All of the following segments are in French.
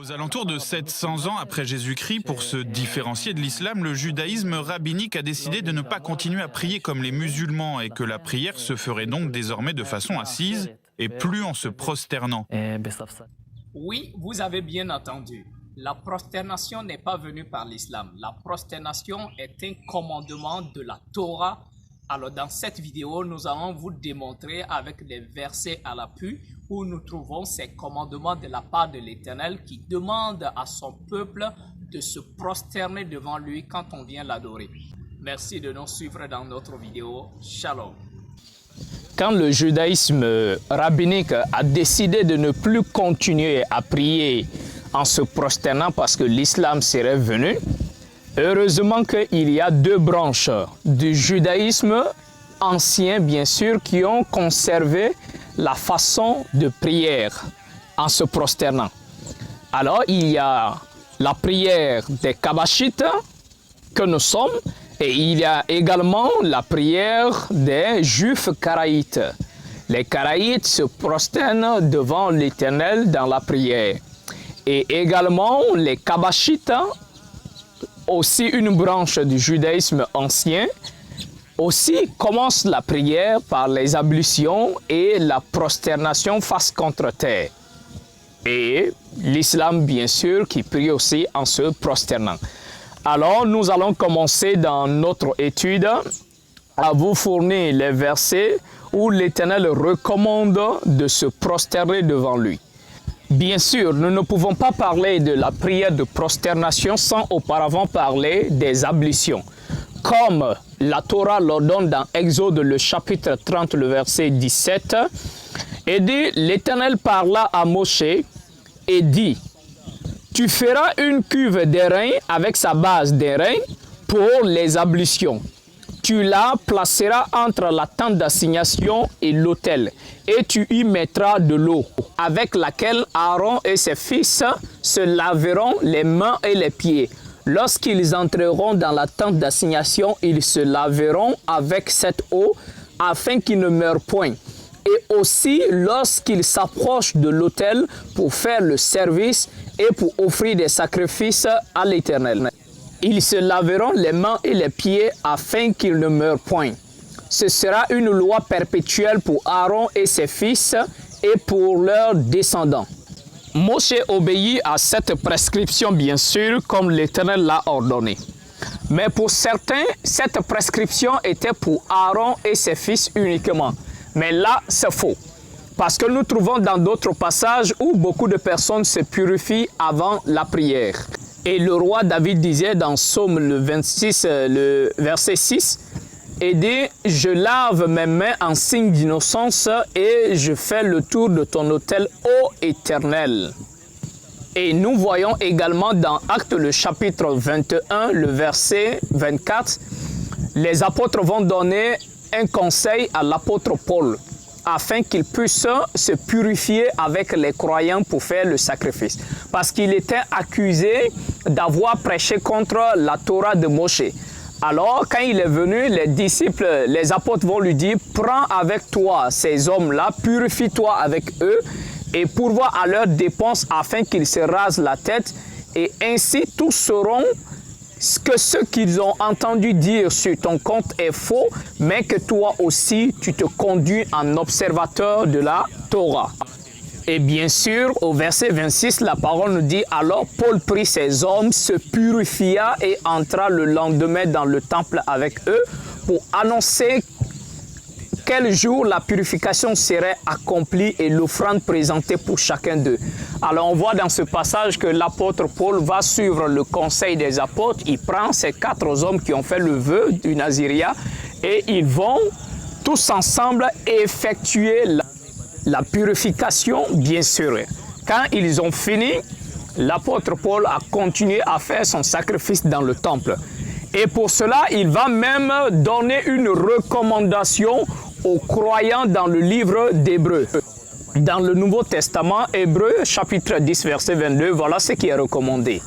Aux alentours de 700 ans après Jésus-Christ, pour se différencier de l'islam, le judaïsme rabbinique a décidé de ne pas continuer à prier comme les musulmans et que la prière se ferait donc désormais de façon assise et plus en se prosternant. Oui, vous avez bien entendu. La prosternation n'est pas venue par l'islam. La prosternation est un commandement de la Torah. Alors dans cette vidéo, nous allons vous démontrer avec des versets à l'appui où nous trouvons ces commandements de la part de l'Éternel qui demande à son peuple de se prosterner devant lui quand on vient l'adorer. Merci de nous suivre dans notre vidéo. Shalom. Quand le judaïsme rabbinique a décidé de ne plus continuer à prier en se prosternant parce que l'islam serait venu, heureusement qu'il y a deux branches du judaïsme ancien, bien sûr, qui ont conservé la façon de prière en se prosternant. Alors, il y a la prière des Kabbashites que nous sommes, et il y a également la prière des Juifs karaïtes. Les karaïtes se prosternent devant l'Éternel dans la prière. Et également les Kabbashites, aussi une branche du judaïsme ancien, aussi commence la prière par les ablutions et la prosternation face contre terre. Et l'islam, bien sûr, qui prie aussi en se prosternant. Alors, nous allons commencer dans notre étude à vous fournir les versets où l'Éternel recommande de se prosterner devant lui. Bien sûr, nous ne pouvons pas parler de la prière de prosternation sans auparavant parler des ablutions. Comme la Torah l'ordonne dans Exode, le chapitre 30, le verset 17, et dit, l'Éternel parla à Moshe et dit, tu feras une cuve d'airain avec sa base d'airain pour les ablutions. Tu la placeras entre la tente d'assignation et l'autel, et tu y mettras de l'eau, avec laquelle Aaron et ses fils se laveront les mains et les pieds. Lorsqu'ils entreront dans la tente d'assignation, ils se laveront avec cette eau, afin qu'ils ne meurent point. Et aussi lorsqu'ils s'approchent de l'autel pour faire le service et pour offrir des sacrifices à l'Éternel. Ils se laveront les mains et les pieds afin qu'ils ne meurent point. Ce sera une loi perpétuelle pour Aaron et ses fils et pour leurs descendants. Moshe obéit à cette prescription, bien sûr, comme l'Éternel l'a ordonné. Mais pour certains, cette prescription était pour Aaron et ses fils uniquement. Mais là, c'est faux. Parce que nous trouvons dans d'autres passages où beaucoup de personnes se purifient avant la prière. Et le roi David disait dans Psaume le 26, le verset 6, et dit, je lave mes mains en signe d'innocence et je fais le tour de ton autel, ô Éternel. Et nous voyons également dans Actes le chapitre 21, le verset 24, les apôtres vont donner un conseil à l'apôtre Paul afin qu'il puisse se purifier avec les croyants pour faire le sacrifice. Parce qu'il était accusé d'avoir prêché contre la Torah de Moshe. Alors, quand il est venu, les disciples, les apôtres vont lui dire, prends avec toi ces hommes-là, purifie-toi avec eux et pourvois à leurs dépenses afin qu'ils se rasent la tête et ainsi tous sauront que ce qu'ils ont entendu dire sur ton compte est faux, mais que toi aussi, tu te conduis en observateur de la Torah. Et bien sûr, au verset 26, la parole nous dit, alors Paul prit ses hommes, se purifia et entra le lendemain dans le temple avec eux pour annoncer quel jour la purification serait accomplie et l'offrande présentée pour chacun d'eux. Alors on voit dans ce passage que l'apôtre Paul va suivre le conseil des apôtres. Il prend ces 4 hommes qui ont fait le vœu du Naziria et ils vont tous ensemble effectuer la purification, bien sûr. Quand ils ont fini, l'apôtre Paul a continué à faire son sacrifice dans le temple. Et pour cela, il va même donner une recommandation aux croyants dans le livre d'Hébreux. Dans le Nouveau Testament, Hébreux, chapitre 10, verset 22, voilà ce qui est recommandé.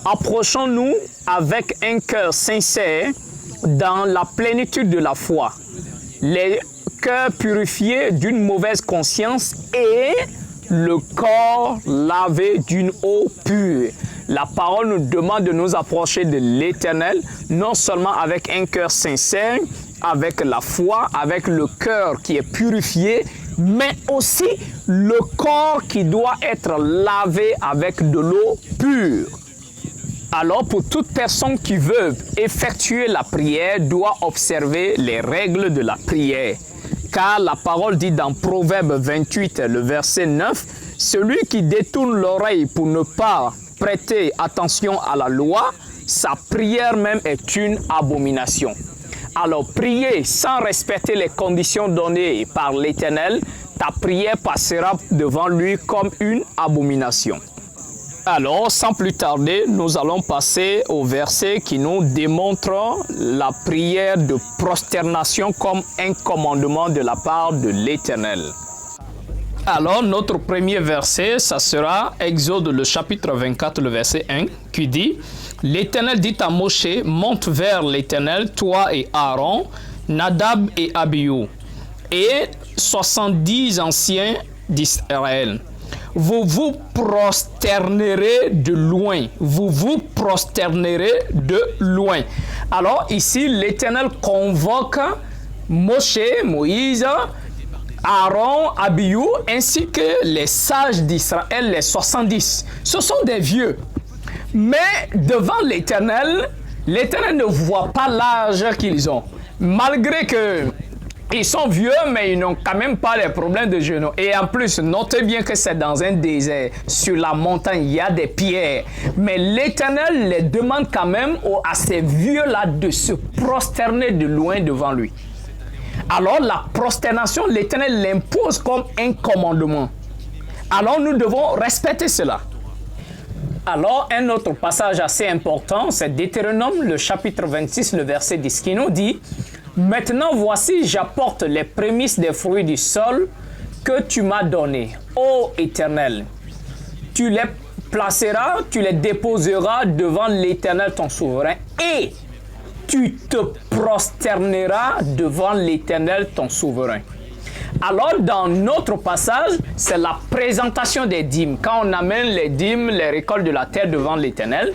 Approchons-nous avec un cœur sincère dans la plénitude de la foi, les cœurs purifiés d'une mauvaise conscience et le corps lavé d'une eau pure. La parole nous demande de nous approcher de l'Éternel, non seulement avec un cœur sincère, avec la foi, avec le cœur qui est purifié, mais aussi le corps qui doit être lavé avec de l'eau pure. Alors, pour toute personne qui veut effectuer la prière, doit observer les règles de la prière. Car la parole dit dans Proverbe 28, le verset 9, « Celui qui détourne l'oreille pour ne pas prêter attention à la loi, sa prière même est une abomination. » Alors, prier sans respecter les conditions données par l'Éternel, ta prière passera devant lui comme une abomination. Alors, sans plus tarder, nous allons passer au verset qui nous démontre la prière de prosternation comme un commandement de la part de l'Éternel. Alors, notre premier verset, ça sera Exode, le chapitre 24, le verset 1, qui dit « L'Éternel dit à Moshe, monte vers l'Éternel, toi et Aaron, Nadab et Abihu, et 70 anciens d'Israël. Vous vous prosternerez de loin. Vous vous prosternerez de loin. » Alors ici, l'Éternel convoque Moïse, Aaron, Abihu, ainsi que les sages d'Israël, les 70. Ce sont des vieux. Mais devant l'Éternel, l'Éternel ne voit pas l'âge qu'ils ont. Malgré que ils sont vieux, mais ils n'ont quand même pas les problèmes de genoux. Et en plus, notez bien que c'est dans un désert. Sur la montagne, il y a des pierres. Mais l'Éternel les demande quand même à ces vieux-là de se prosterner de loin devant lui. Alors, la prosternation, l'Éternel l'impose comme un commandement. Alors, nous devons respecter cela. Alors, un autre passage assez important, c'est Deutéronome, le chapitre 26, le verset 10, qui nous dit « Maintenant, voici, j'apporte les prémices des fruits du sol que tu m'as donnés, ô Éternel. Tu les placeras, tu les déposeras devant l'Éternel ton souverain, et tu te prosterneras devant l'Éternel ton souverain. » Alors, dans notre passage, c'est la présentation des dîmes. Quand on amène les dîmes, les récoltes de la terre devant l'Éternel,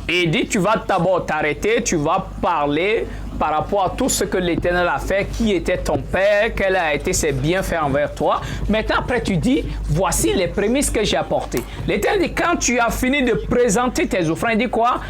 et il dit, tu vas d'abord t'arrêter, tu vas parler par rapport à tout ce que l'Éternel a fait, qui était ton père, quel a été ses bienfaits envers toi. Maintenant, après, tu dis, voici les prémices que j'ai apportées. L'Éternel dit, quand tu as fini de présenter tes offrandes, il dit quoi?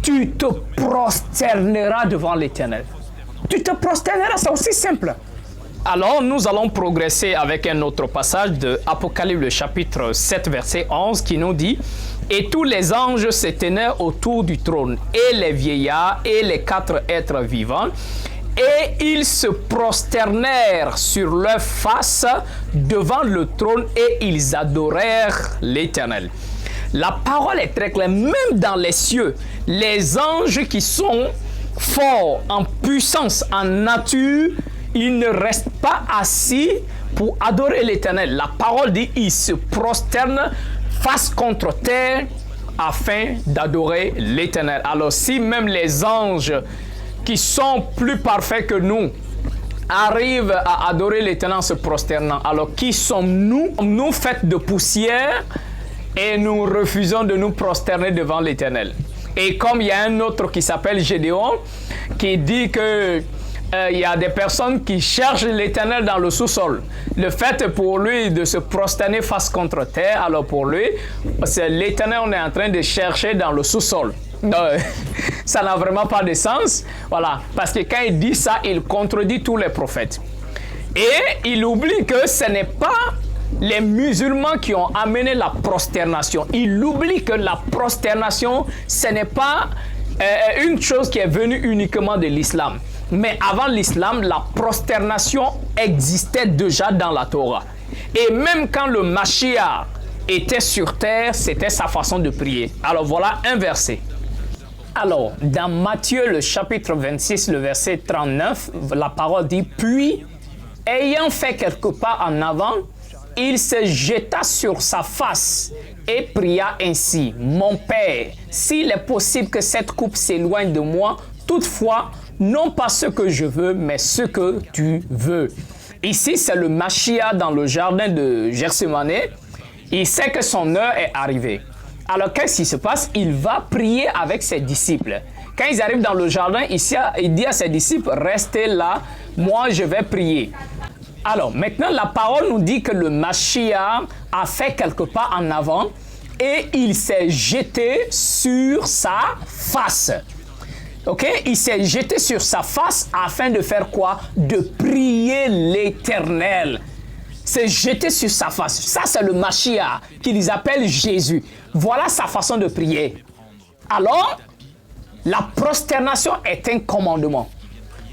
Tu te prosterneras devant l'Éternel. Tu te prosterneras, c'est aussi simple. Alors, nous allons progresser avec un autre passage de Apocalypse, le chapitre 7, verset 11, qui nous dit « Et tous les anges se tenaient autour du trône, et les vieillards, et les 4 êtres vivants, et ils se prosternèrent sur leur face devant le trône, et ils adorèrent l'Éternel. » La parole est très claire, même dans les cieux, les anges qui sont forts en puissance, en nature, ils ne restent pas assis pour adorer l'Éternel. La parole dit, ils se prosternent face contre terre afin d'adorer l'Éternel. Alors si même les anges qui sont plus parfaits que nous arrivent à adorer l'Éternel en se prosternant, alors qui sommes-nous? Nous faits de poussière et nous refusons de nous prosterner devant l'Éternel. Et comme il y a un autre qui s'appelle Gédéon, qui dit que il y a des personnes qui cherchent l'Éternel dans le sous-sol. Le fait pour lui de se prosterner face contre terre, alors pour lui, c'est l'Éternel on est en train de chercher dans le sous-sol. Ça n'a vraiment pas de sens. Voilà. Parce que quand il dit ça, il contredit tous les prophètes. Et il oublie que ce n'est pas les musulmans qui ont amené la prosternation. Il oublie que la prosternation, ce n'est pas une chose qui est venue uniquement de l'islam. Mais avant l'islam, la prosternation existait déjà dans la Torah. Et même quand le Mashiach était sur terre, c'était sa façon de prier. Alors voilà un verset. Alors, dans Matthieu, le chapitre 26, le verset 39, la parole dit « Puis, ayant fait quelques pas en avant, il se jeta sur sa face et pria ainsi, « Mon Père, s'il est possible que cette coupe s'éloigne de moi, toutefois, non pas ce que je veux, mais ce que tu veux. » Ici, c'est le Mashiach dans le jardin de Gethsémane. Il sait que son heure est arrivée. Alors, qu'est-ce qui se passe? Il va prier avec ses disciples. Quand ils arrivent dans le jardin, il dit à ses disciples, restez là, moi je vais prier. Alors, maintenant, la parole nous dit que le Mashiach a fait quelques pas en avant et il s'est jeté sur sa face. Ok? Il s'est jeté sur sa face afin de faire quoi? De prier l'Éternel. C'est jeter sur sa face. Ça, c'est le Mashiach qu'ils appellent Jésus. Voilà sa façon de prier. Alors, la prosternation est un commandement.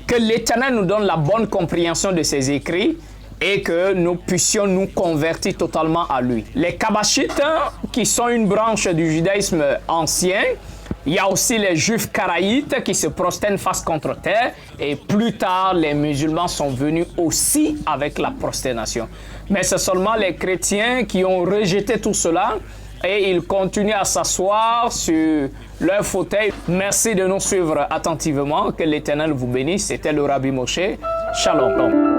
Que l'Éternel nous donne la bonne compréhension de ses écrits et que nous puissions nous convertir totalement à lui. Les Kabbashites, qui sont une branche du judaïsme ancien, il y a aussi les juifs karaïtes qui se prosternent face contre terre et plus tard les musulmans sont venus aussi avec la prosternation. Mais c'est seulement les chrétiens qui ont rejeté tout cela et ils continuent à s'asseoir sur leur fauteuil. Merci de nous suivre attentivement. Que l'Éternel vous bénisse. C'était le Rabbi Moshe. Shalom.